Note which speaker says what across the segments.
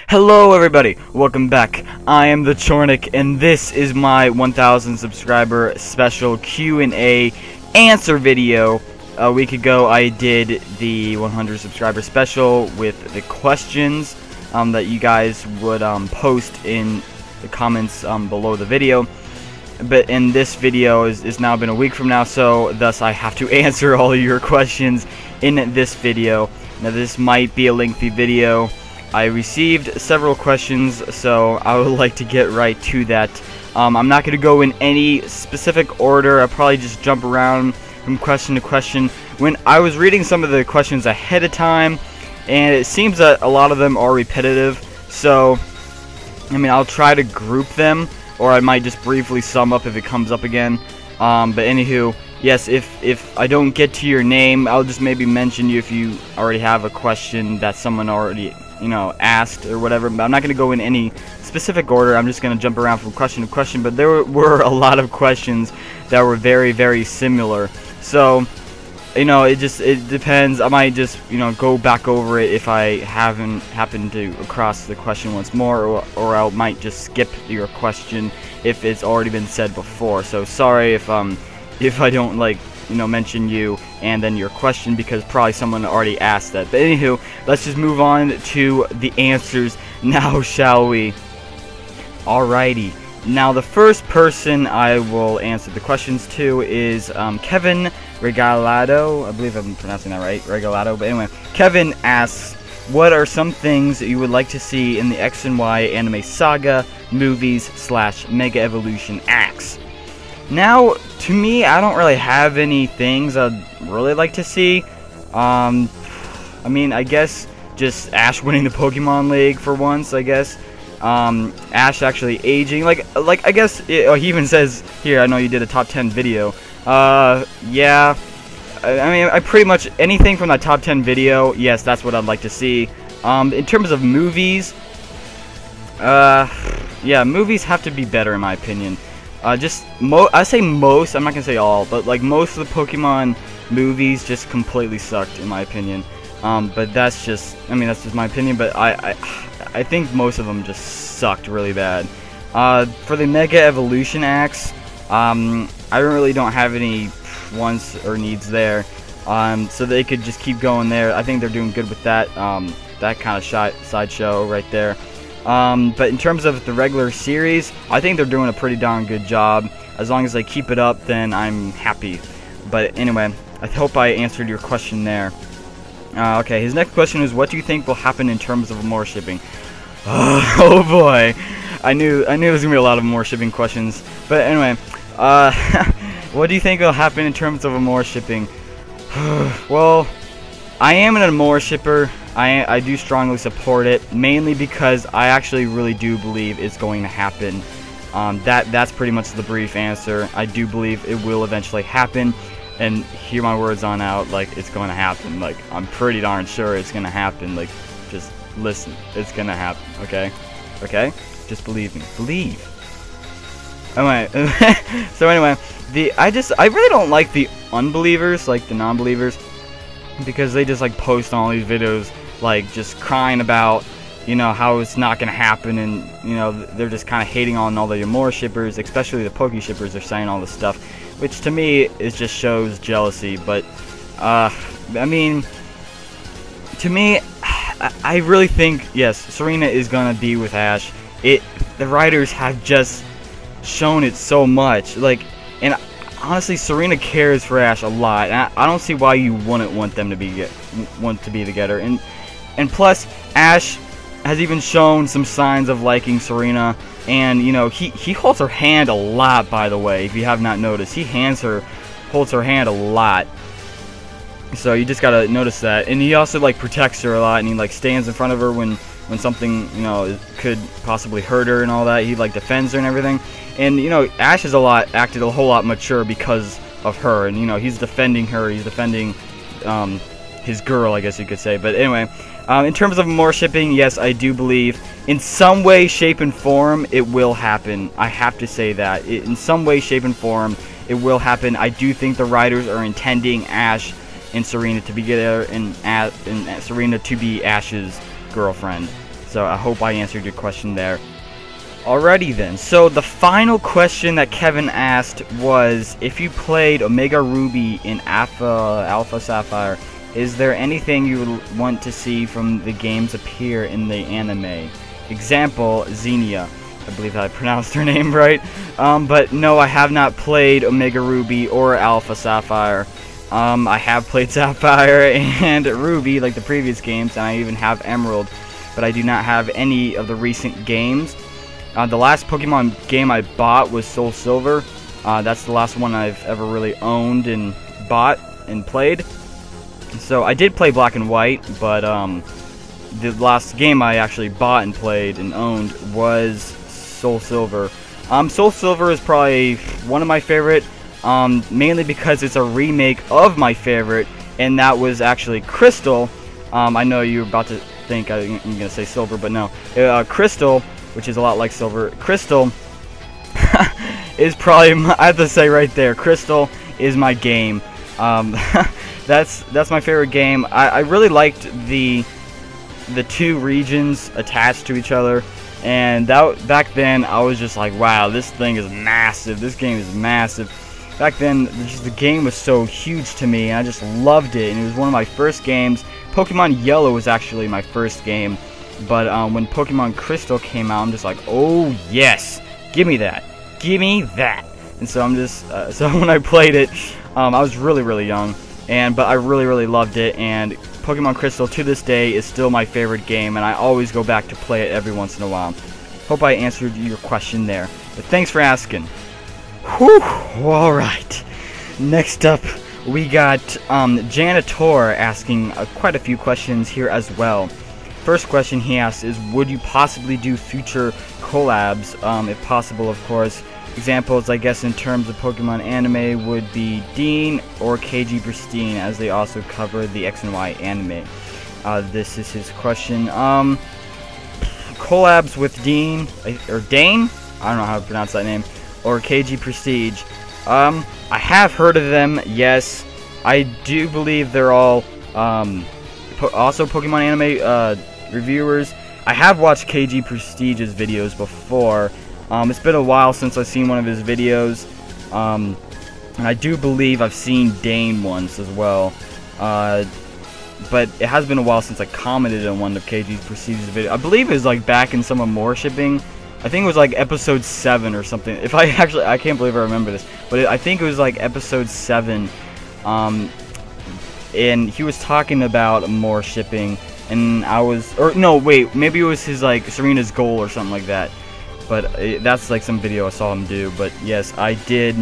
Speaker 1: Hello everybody, welcome back. I am TheChornick and this is my 1000 subscriber special Q&A answer video. A week ago I did the 100 subscriber special with the questions that you guys would post in the comments below the video. But in this video is now been a week from now, so thus I have to answer all of your questions in this video. Now this might be a lengthy video. I received several questions, so I would like to get right to that. I'm not going to go in any specific order. I'll probably just jump around from question to question. When I was reading some of the questions ahead of time, and it seems that a lot of them are repetitive, so I mean, I'll try to group them, or I might just briefly sum up if it comes up again. But anywho, yes, if I don't get to your name, I'll just maybe mention you if you already have a question that someone already, you know, asked or whatever. But I'm not going to go in any specific order. I'm just going to jump around from question to question. But there were a lot of questions that were very, very similar. So, you know, it depends. I might just, you know, go back over it if I haven't happened to cross the question once more, or I might just skip your question if it's already been said before. So sorry if I don't, like, you know, mention you and then your question, because probably someone already asked that. But anywho, let's just move on to the answers now, shall we? Alrighty. Now the first person I will answer the questions to is Kevin Regalado. I believe I'm pronouncing that right, Regalado. But anyway, Kevin asks, what are some things that you would like to see in the X and Y anime saga movies / Mega Evolution acts? Now, to me, I don't really have any things I'd really like to see. I mean, I guess just Ash winning the Pokemon League for once, I guess. Ash actually aging, like I guess, he even says here, I know you did a top 10 video. Yeah, I mean, I pretty much, anything from that top 10 video, yes, that's what I'd like to see. In terms of movies, yeah, movies have to be better in my opinion. I say most, I'm not gonna say all, but like most of the Pokemon movies just completely sucked in my opinion. But that's just, I mean, that's just my opinion, but I think most of them just sucked really bad. For the Mega Evolution acts, I really don't have any wants or needs there. So they could just keep going there. I think they're doing good with that, that kind of sideshow right there. But in terms of the regular series, I think they're doing a pretty darn good job. As long as they keep it up, then I'm happy. But anyway, I hope I answered your question there. Okay, his next question is, what do you think will happen in terms of Amore shipping? Oh boy, I knew there was gonna be a lot of Amore shipping questions. But anyway, what do you think will happen in terms of Amore shipping? Well, I am an Amore shipper. I do strongly support it, mainly because I actually really do believe it's going to happen. That's pretty much the brief answer. I do believe it will eventually happen, and hear my words on out, like, it's going to happen. Like, I'm pretty darn sure it's going to happen. Like, just listen, it's going to happen, okay? Okay? Just believe me. Believe. Anyway, so anyway, I really don't like the unbelievers, like the non-believers, because they just, like, post on all these videos, like, just crying about, you know, how it's not gonna happen, and, you know, they're just kind of hating on all the Amore shippers, especially the Poke shippers. They're saying all this stuff, which to me it just shows jealousy. But I mean, to me, I really think, yes, Serena is gonna be with Ash. The writers have just shown it so much, like, and honestly, Serena cares for Ash a lot, and I don't see why you wouldn't want them to be together. And plus, Ash has even shown some signs of liking Serena, and, you know, he holds her hand a lot, by the way, if you have not noticed. He holds her hand a lot. So you just gotta notice that. And he also, like, protects her a lot, and he, like, stands in front of her when something, you know, could possibly hurt her and all that. He, like, defends her and everything. And, you know, Ash has acted a whole lot mature because of her, and, you know, he's defending her. He's defending his girl, I guess you could say. But anyway, in terms of more shipping, yes, I do believe in some way, shape, and form it will happen. I have to say that. In some way, shape, and form it will happen. I do think the writers are intending Ash and Serena to be together, and Serena to be Ash's girlfriend. So I hope I answered your question there. Alrighty then, so the final question that Kevin asked was, if you played Omega Ruby in Alpha Sapphire, is there anything you would want to see from the games appear in the anime? Example, Xenia. I believe I pronounced her name right. But no, I have not played Omega Ruby or Alpha Sapphire. I have played Sapphire and Ruby, like the previous games, and I even have Emerald, but I do not have any of the recent games. The last Pokemon game I bought was Soul Silver. That's the last one I've ever really owned and bought and played. So I did play Black and White, but the last game I actually bought and played and owned was Soul Silver. Soul Silver is probably one of my favorite, mainly because it's a remake of my favorite, and that was actually Crystal. I know you're about to think I'm going to say Silver, but no. Crystal, which is a lot like Silver. Crystal is probably, I have to say right there, Crystal is my game. That's my favorite game. I really liked the two regions attached to each other, and back then I was just like, wow, this thing is massive. This game is massive. Back then, just the game was so huge to me, and I just loved it, and it was one of my first games. Pokemon Yellow was actually my first game. But when Pokemon Crystal came out, I'm just like, oh yes, give me that, And so I'm just, so when I played it, I was really young, but I really loved it. And Pokemon Crystal to this day is still my favorite game, and I always go back to play it every once in a while. Hope I answered your question there, but thanks for asking. Whew, all right. Next up, we got Janitor asking quite a few questions here as well. First question he asks is, would you possibly do future collabs, if possible, of course. Examples, I guess, in terms of Pokemon anime would be Dean or KG Pristine, as they also cover the X and Y anime. This is his question. Collabs with Dean, or Dane? I don't know how to pronounce that name. Or KG Prestige. I have heard of them, yes. I do believe they're all, also Pokemon anime, reviewers. I have watched KG Prestige's videos before. It's been a while since I've seen one of his videos, and I do believe I've seen Dane once as well, but it has been a while since I commented on one of KG Prestige's videos. I believe it was like back in some Amore shipping. I think it was like episode 7 or something. If I can't believe I remember this, but I think it was like episode 7, and he was talking about Amore shipping. And I was, or no, wait, maybe it was his, like, Serena's Goal or something like that. But that's, like, some video I saw him do. But, yes, I did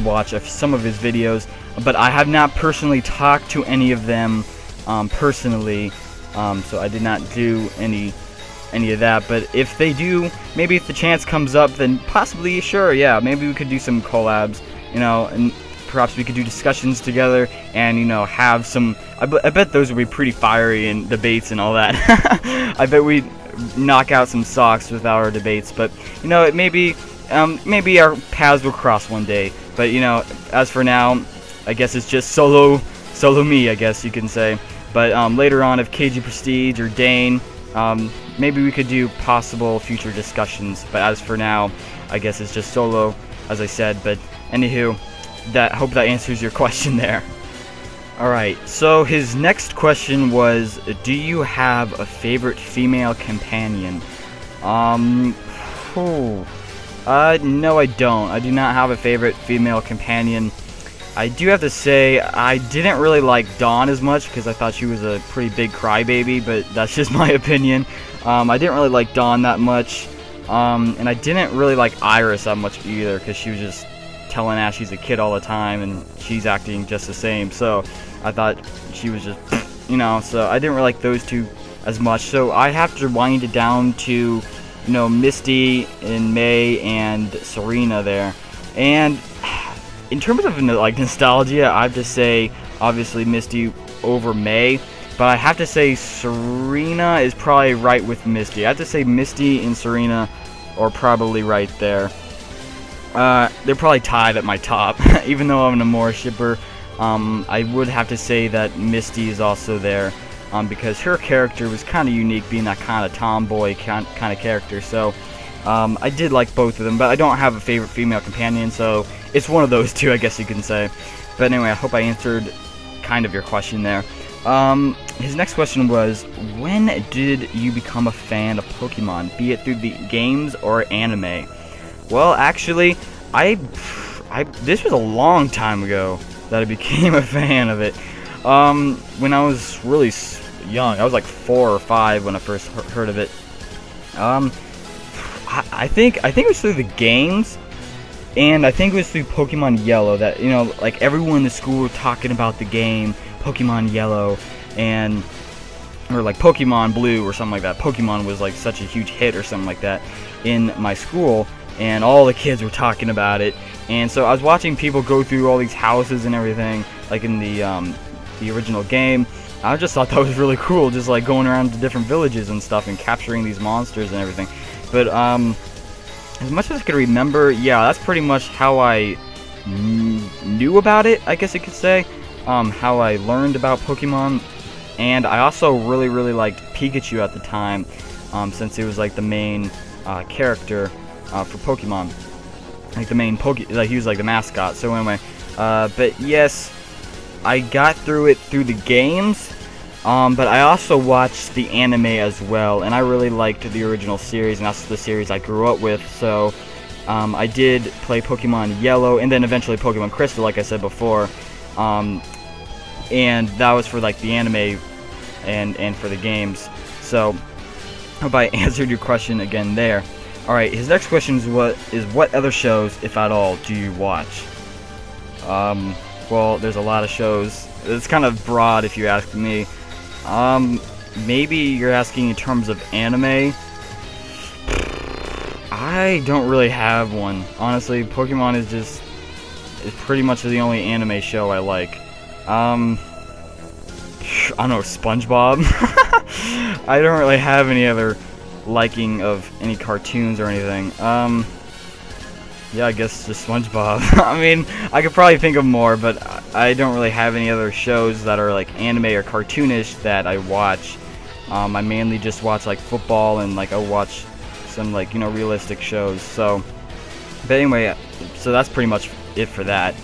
Speaker 1: watch some of his videos. But I have not personally talked to any of them, personally. So I did not do any of that. But if they do, maybe if the chance comes up, then possibly, sure, yeah. Maybe we could do some collabs, you know, and perhaps we could do discussions together and, you know, have some, I bet those would be pretty fiery and debates and all that. I bet we'd knock out some socks with our debates, but, you know, maybe our paths will cross one day. But, you know, as for now, I guess it's just solo me, I guess you can say. But later on, if KG Prestige or Dane, maybe we could do possible future discussions. But as for now, I guess it's just solo, as I said. But anywho, hope that answers your question there. Alright, so his next question was, do you have a favorite female companion? No, I don't. I do not have a favorite female companion. I do have to say, I didn't really like Dawn as much, because I thought she was a pretty big crybaby, but that's just my opinion. I didn't really like Dawn that much, and I didn't really like Iris that much either, because she was just telling Ash she's a kid all the time, and she's acting just the same, so I thought she was just, you know, so I didn't really like those two as much. So I have to wind it down to, you know, Misty and May and Serena there. And in terms of, like, nostalgia, I have to say, obviously, Misty over May, but I have to say Serena is probably right with Misty. I have to say Misty and Serena are probably right there. They're probably tied at my top, even though I'm an Amore shipper. I would have to say that Misty is also there. because her character was kind of unique, being that kind of tomboy kind of character. So I did like both of them, but I don't have a favorite female companion, so it's one of those two, I guess you can say. But anyway, I hope I answered kind of your question there. His next question was, when did you become a fan of Pokemon, be it through the games or anime? Well, actually, this was a long time ago that I became a fan of it. When I was really young, I was like 4 or 5 when I first heard of it. I think it was through the games, and I think it was through Pokemon Yellow that, you know, like everyone in the school were talking about the game Pokemon Yellow, or like Pokemon Blue or something like that. Pokemon was like such a huge hit or something like that in my school, and all the kids were talking about it. And so I was watching people go through all these houses and everything, like in the original game. I just thought that was really cool, just like going around to different villages and stuff and capturing these monsters and everything. But as much as I could remember, yeah, that's pretty much how I knew about it, I guess you could say. How I learned about Pokemon. And I also really liked Pikachu at the time, since he was like the main character for Pokemon. Like the main he was like the mascot. So anyway, but yes, I got through it through the games, but I also watched the anime as well, and I really liked the original series, and that's the series I grew up with. So I did play Pokemon Yellow, and then eventually Pokemon Crystal, like I said before, and that was for like the anime and for the games. So hope I answered your question again there. Alright, his next question is what other shows, if at all, do you watch? Well, there's a lot of shows. It's kind of broad if you ask me. Maybe you're asking in terms of anime. I don't really have one. Honestly, Pokemon is pretty much the only anime show I like. I don't know, SpongeBob? I don't really have any other liking of any cartoons or anything. Yeah, I guess just SpongeBob. I mean, I could probably think of more, but I don't really have any other shows that are like anime or cartoonish that I watch. I mainly just watch like football, and like I watch some like, you know, realistic shows. So, but anyway, so that's pretty much it for that.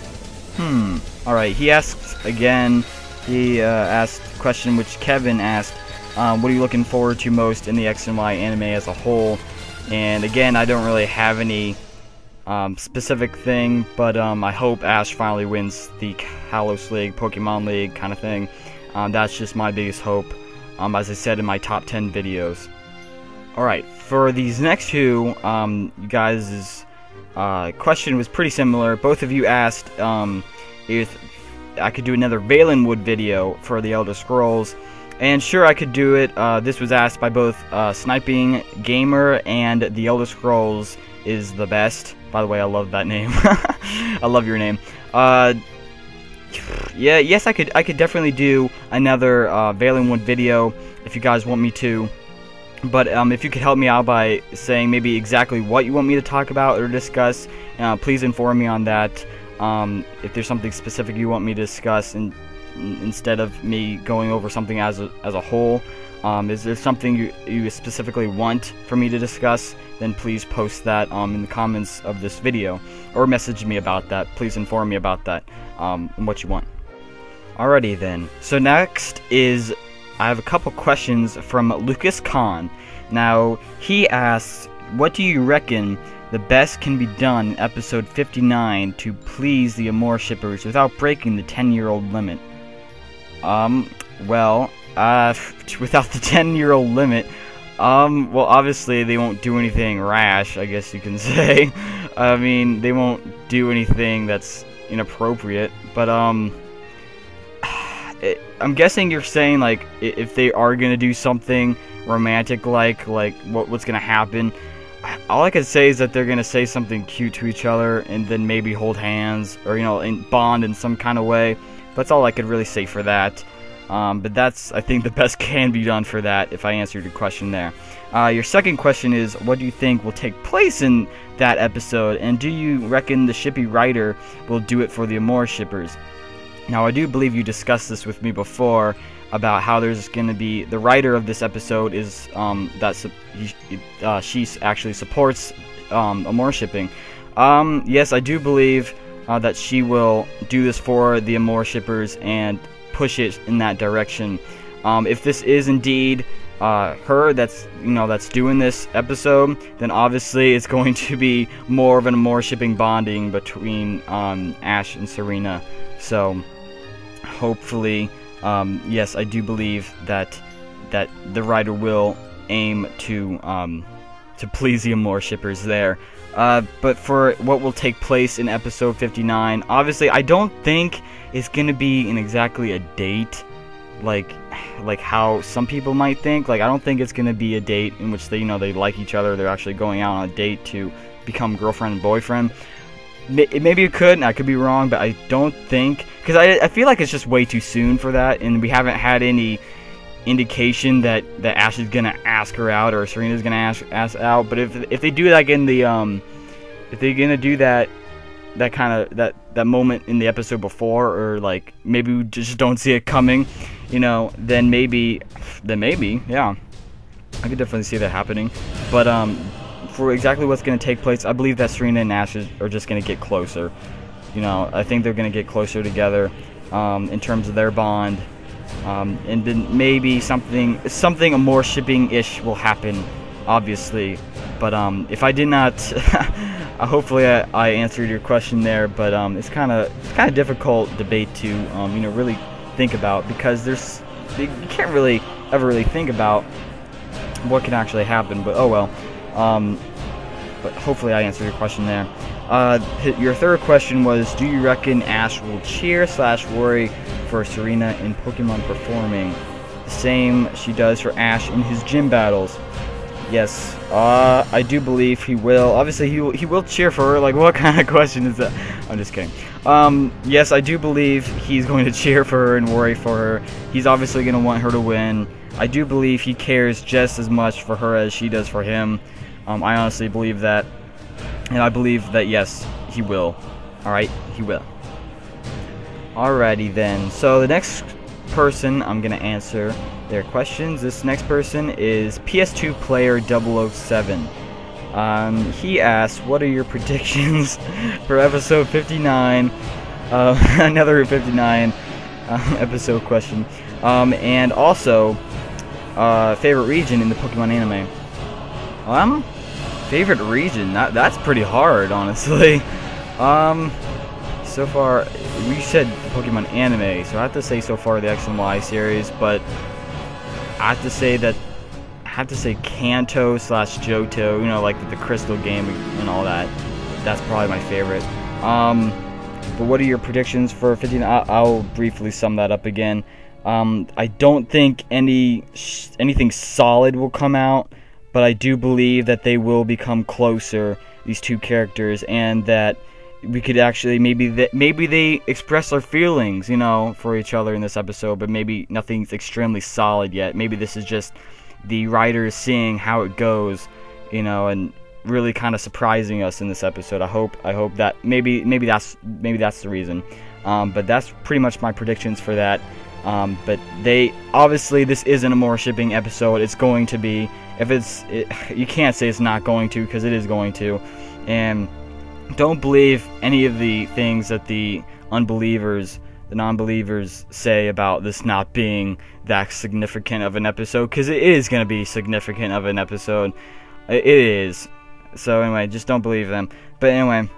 Speaker 1: Alright, he asks again, he asked a question which Kevin asked, what are you looking forward to most in the X and Y anime as a whole? And again, I don't really have any specific thing, but I hope Ash finally wins the Kalos League, Pokemon League kind of thing. That's just my biggest hope, as I said in my top 10 videos. Alright, for these next two, you guys' question was pretty similar. Both of you asked if I could do another Valenwood video for the Elder Scrolls, and sure, I could do it. This was asked by both Sniping Gamer and the Elder Scrolls is the best. By the way, I love that name. I love your name. Yeah, yes, I could definitely do another Valenwood video if you guys want me to. But if you could help me out by saying maybe exactly what you want me to talk about or discuss, please inform me on that. If there's something specific you want me to discuss, and instead of me going over something as a whole, is there something you specifically want for me to discuss? Then please post that in the comments of this video, or message me about that. Please inform me about that, and what you want. Alrighty then. So next is, I have a couple questions from Lucas Khan. Now, he asks, what do you reckon the best can be done in episode 59 to please the Amore shippers without breaking the 10-year-old limit? Well, without the 10-year-old limit, well, obviously they won't do anything rash, I guess you can say. I mean, they won't do anything that's inappropriate, but, I'm guessing you're saying, like, if they are gonna do something romantic, like what's gonna happen. All I can say is that they're gonna say something cute to each other, and then maybe hold hands, or, you know, bond in some kind of way. That's all I could really say for that. But that's, I think, the best can be done for that, if I answered your question there. Your second question is, what do you think will take place in that episode, and do you reckon the shippy writer will do it for the Amore shippers? Now, I do believe you discussed this with me before. about how there's going to be, the writer of this episode is she actually supports Amore shipping. Yes, I do believe that she will do this for the Amore shippers and push it in that direction. If this is indeed her that's doing this episode, then obviously it's going to be more of an Amore shipping bonding between Ash and Serena. So hopefully, yes, I do believe that the writer will aim to please the Amore shippers there. But for what will take place in episode 59, obviously I don't think it's gonna be in exactly a date, like how some people might think. Like, I don't think it's gonna be a date in which they like each other, they're actually going out on a date to become girlfriend and boyfriend. Maybe it could, and I could be wrong, but I don't think, because I feel like it's just way too soon for that, and we haven't had any indication that Ash is gonna ask her out or Serena's gonna ask out. But if they do like in the if they're gonna do that that moment in the episode before, or like maybe we just don't see it coming, then maybe yeah, I could definitely see that happening. But for exactly what's gonna take place, I believe that Serena and Ash are just gonna get closer. I think they're gonna get closer together in terms of their bond. And then maybe something Amore shipping-ish will happen, obviously. But if I did not, hopefully I answered your question there. But it's kind of difficult debate to really think about, because you can't really ever really think about what can actually happen. But oh well. But hopefully I answered your question there. Your third question was, do you reckon Ash will cheer/worry for Serena in Pokemon performing the same she does for Ash in his gym battles? Yes, I do believe he will. Obviously, he will cheer for her. Like, what kind of question is that? I'm just kidding. Yes, I do believe he's going to cheer for her and worry for her. He's obviously going to want her to win. I do believe he cares just as much for her as she does for him. I honestly believe that. And I believe that, yes, he will. Alright, he will. Alrighty then. So the next person I'm going to answer their questions. This next person is PS2 player 007. He asks, what are your predictions for episode 59? Another 59 episode question. And also, favorite region in the Pokemon anime. Favorite region? That's pretty hard, honestly. So far, we said the Pokemon anime, so I have to say so far the X and Y series, but I have to say Kanto/Johto, like the Crystal game and all that. That's probably my favorite. But what are your predictions for 15? I'll briefly sum that up again. I don't think anything solid will come out, but I do believe that they will become closer, these two characters, and that we could actually maybe they express their feelings, for each other in this episode, but maybe nothing's extremely solid yet. Maybe this is just the writers seeing how it goes, and really kind of surprising us in this episode. I hope that maybe that's the reason. But that's pretty much my predictions for that. But obviously this isn't a Amore shipping episode. It's going to be. You can't say it's not going to, because it is going to. And don't believe any of the things that the non-believers say about this not being that significant of an episode, because it is going to be significant of an episode. It is. So anyway, just don't believe them. But anyway,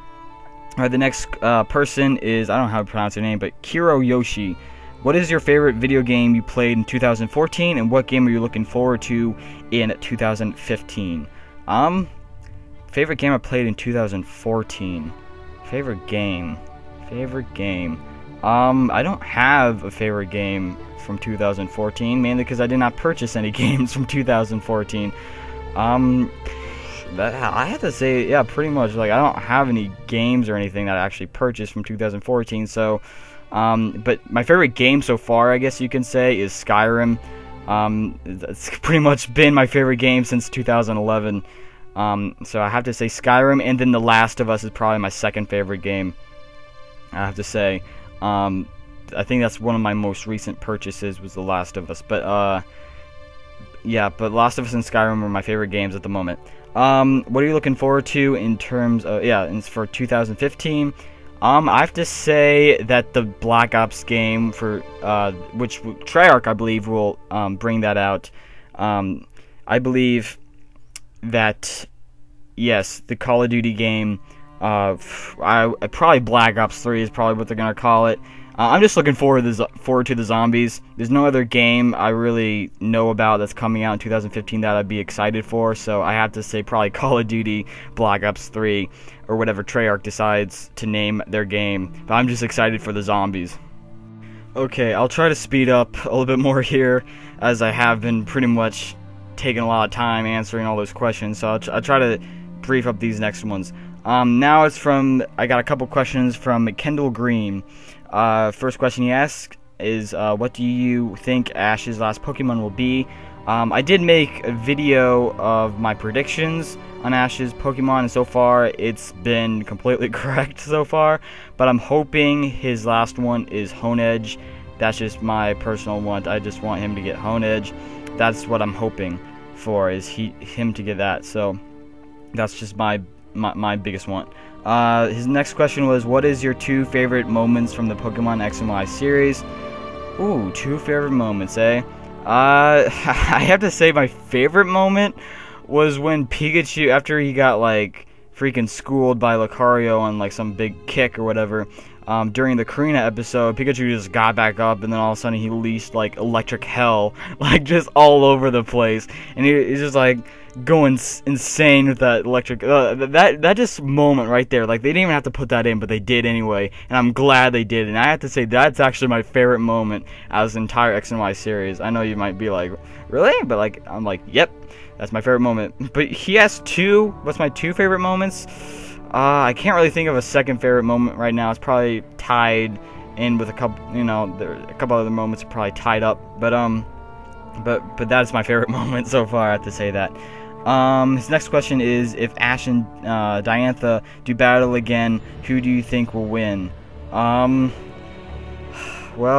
Speaker 1: the next person is, I don't know how to pronounce her name, but Kiro Yoshi. What is your favorite video game you played in 2014, and what game are you looking forward to in 2015? Favorite game I played in 2014. Favorite game. I don't have a favorite game from 2014, mainly because I did not purchase any games from 2014. I have to say, yeah, pretty much, like, I don't have any games or anything that I actually purchased from 2014, so, but my favorite game so far, I guess you can say, is Skyrim. It's pretty much been my favorite game since 2011, so I have to say Skyrim, and then The Last of Us is probably my second favorite game, I have to say. I think that's one of my most recent purchases was The Last of Us. But yeah, but Last of Us and Skyrim are my favorite games at the moment. What are you looking forward to in terms of, for 2015? I have to say that the Black Ops game for which Treyarch I believe will bring that out. I believe that yes, the Call of Duty game. Probably Black Ops 3 is probably what they're gonna call it. I'm just looking forward to the zombies. There's no other game I really know about that's coming out in 2015 that I'd be excited for, so I have to say probably Call of Duty, Black Ops 3, or whatever Treyarch decides to name their game. But I'm just excited for the zombies. Okay, I'll try to speed up a little bit more here, as I have been pretty much taking a lot of time answering all those questions, so I'll try to brief up these next ones. Now it's I got a couple questions from Kendall Green. First question he asked is, what do you think Ash's last Pokemon will be? I did make a video of my predictions on Ash's Pokemon, and so far it's been completely correct so far, but I'm hoping his last one is Honedge. That's just my personal want. I just want him to get Honedge. That's what I'm hoping for, is him to get that, so that's just my biggest want. His next question was, what is your 2 favorite moments from the Pokemon X and Y series? Ooh, 2 favorite moments, eh? I have to say my favorite moment was when Pikachu, after he got like freaking schooled by Lucario on like some big kick or whatever, during the Karina episode, Pikachu just got back up, and then all of a sudden he released like electric hell, like just all over the place, and he's just like going insane with that electric. That just moment right there, like they didn't even have to put that in, but they did anyway, and I'm glad they did. And I have to say that's actually my favorite moment out of this entire X and Y series. I know you might be like, really? But like, I'm like, yep, that's my favorite moment. But he has 2. What's my 2 favorite moments? I can't really think of a second favorite moment right now. It's probably tied in with a couple, a couple other moments are probably tied up. But that's my favorite moment so far, I have to say that. His next question is, if Ash and Diantha do battle again, who do you think will win? Well,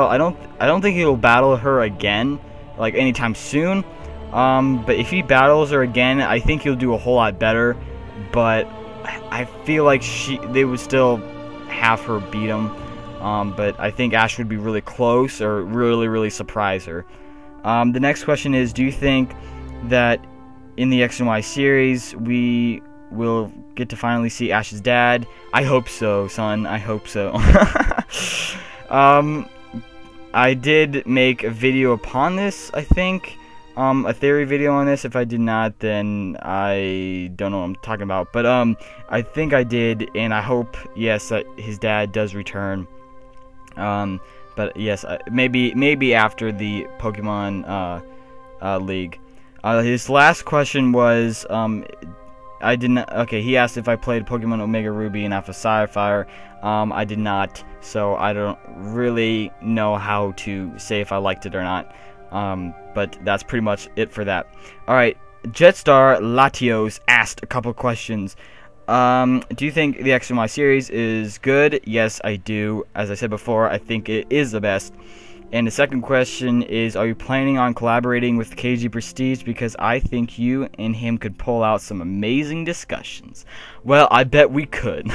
Speaker 1: I don't think he'll battle her again, like anytime soon. But if he battles her again, I think he'll do a whole lot better. But I feel like they would still have her beat him. But I think Ash would be really close, or really, really surprise her. The next question is, do you think that in the X and Y series we will get to finally see Ash's dad? I hope so, son. I hope so. I did make a video upon this, I think. A theory video on this. If I did not, then I don't know what I'm talking about. But I think I did, and I hope, yes, that his dad does return. But yes, maybe after the Pokemon League. His last question was, I didn't. Okay, he asked if I played Pokemon Omega Ruby and Alpha Sapphire. I did not, so I don't really know how to say if I liked it or not. But that's pretty much it for that. Alright, Jetstar Latios asked a couple questions. Do you think the X and Y series is good? Yes, I do. As I said before, I think it is the best. And the second question is, are you planning on collaborating with KG Prestige? Because I think you and him could pull out some amazing discussions. Well, I bet we could.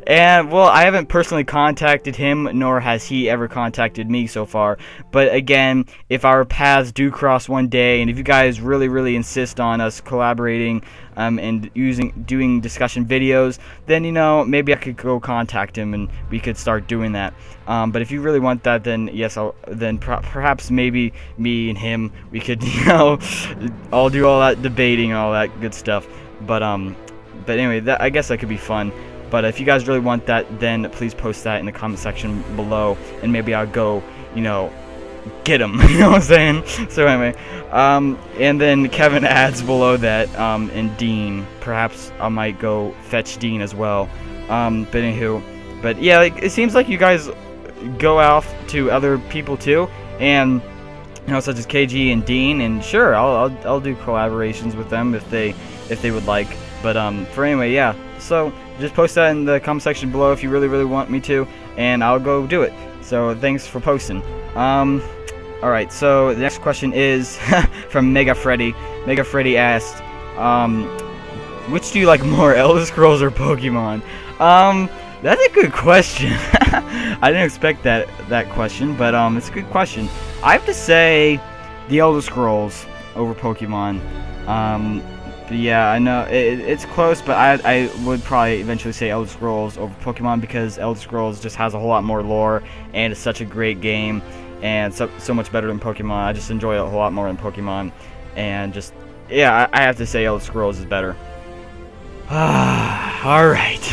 Speaker 1: And, well, I haven't personally contacted him, nor has he ever contacted me so far. But, again, if our paths do cross one day, and if you guys really, really insist on us collaborating and doing discussion videos, then, maybe I could go contact him and we could start doing that. But if you really want that, then, yes, perhaps maybe me and him, we could, all do all that debating and all that good stuff. But anyway, I guess that could be fun. But if you guys really want that, then please post that in the comment section below, and maybe I'll go, get him. You know what I'm saying? So anyway, and then Kevin adds below that, and Dean, perhaps I might go fetch Dean as well. But anywho, but yeah, it seems like you guys go off to other people too, and such as KG and Dean, and sure, I'll do collaborations with them if they would like. But for anyway, yeah, so just post that in the comment section below if you really, really want me to, and I'll go do it. So thanks for posting. Alright, so the next question is from Mega Freddy. Mega Freddy asked, which do you like more, Elder Scrolls or Pokemon? That's a good question. I didn't expect that question, but it's a good question. I have to say the Elder Scrolls over Pokemon. But yeah, I know it's close, but I would probably eventually say Elder Scrolls over Pokemon, because Elder Scrolls just has a whole lot more lore, and it's such a great game, and so much better than Pokemon. I just enjoy it a whole lot more than Pokemon, and just, yeah, I have to say Elder Scrolls is better. Alright,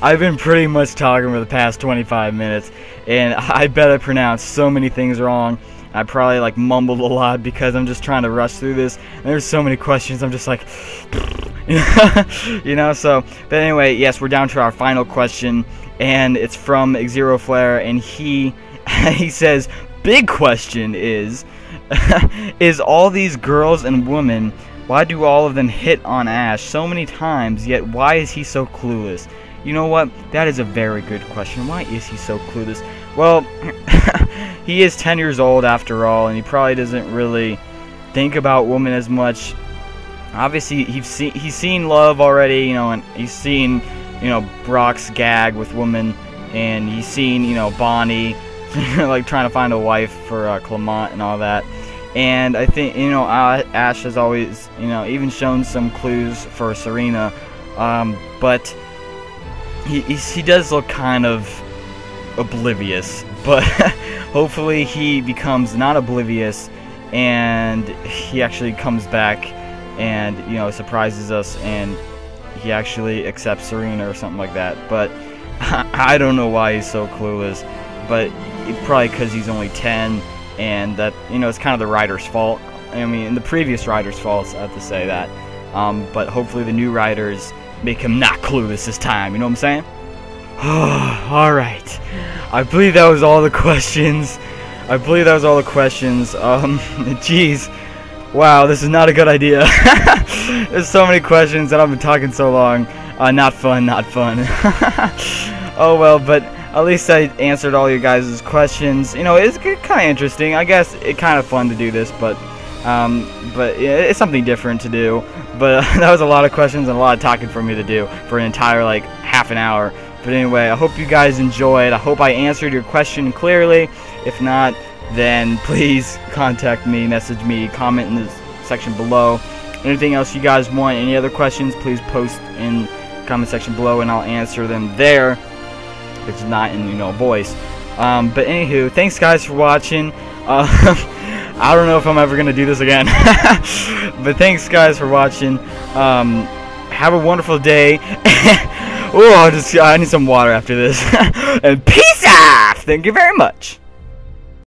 Speaker 1: I've been pretty much talking for the past 25 minutes, and I bet I pronounced so many things wrong. I probably like mumbled a lot because I'm just trying to rush through this, and there's so many questions, I'm just like, you know, so, but anyway, yes, we're down to our final question, and it's from Xero Flare, and he says, big question is, is all these girls and women, why do all of them hit on Ash so many times, yet why is he so clueless? You know what? That is a very good question. Why is he so clueless? Well, he is 10 years old after all, and he probably doesn't really think about women as much. Obviously, he's seen love already, you know, and he's seen, you know, Brock's gag with women, and he's seen, you know, Bonnie, like, trying to find a wife for Clement and all that. And I think, you know, Ash has always, you know, even shown some clues for Serena, but he does look kind of oblivious, but hopefully he becomes not oblivious, and he actually comes back and, you know, surprises us, and he actually accepts Serena or something like that. But I don't know why he's so clueless, but it's probably because he's only 10, and that, you know, it's kind of the writer's fault. I mean, the previous writer's fault, I have to say that. But hopefully the new writers make him not clueless this time, you know what I'm saying? Alright. I believe that was all the questions. Jeez. Wow, this is not a good idea. There's so many questions, and I've been talking so long. Not fun, not fun. Oh well, but at least I answered all you guys' questions. You know, it's kind of interesting. I guess it's kind of fun to do this, but yeah, it's something different to do. But that was a lot of questions and a lot of talking for me to do for an entire, like, half an hour. But anyway, I hope you guys enjoyed. I hope I answered your question clearly. If not, then please contact me, message me, comment in the section below. Anything else you guys want, any other questions, please post in the comment section below, and I'll answer them there. It's not in, you know, voice. But anywho, thanks guys for watching. I don't know if I'm ever gonna do this again. But thanks guys for watching. Have a wonderful day. Oh, I need some water after this. And peace out. Thank you very much.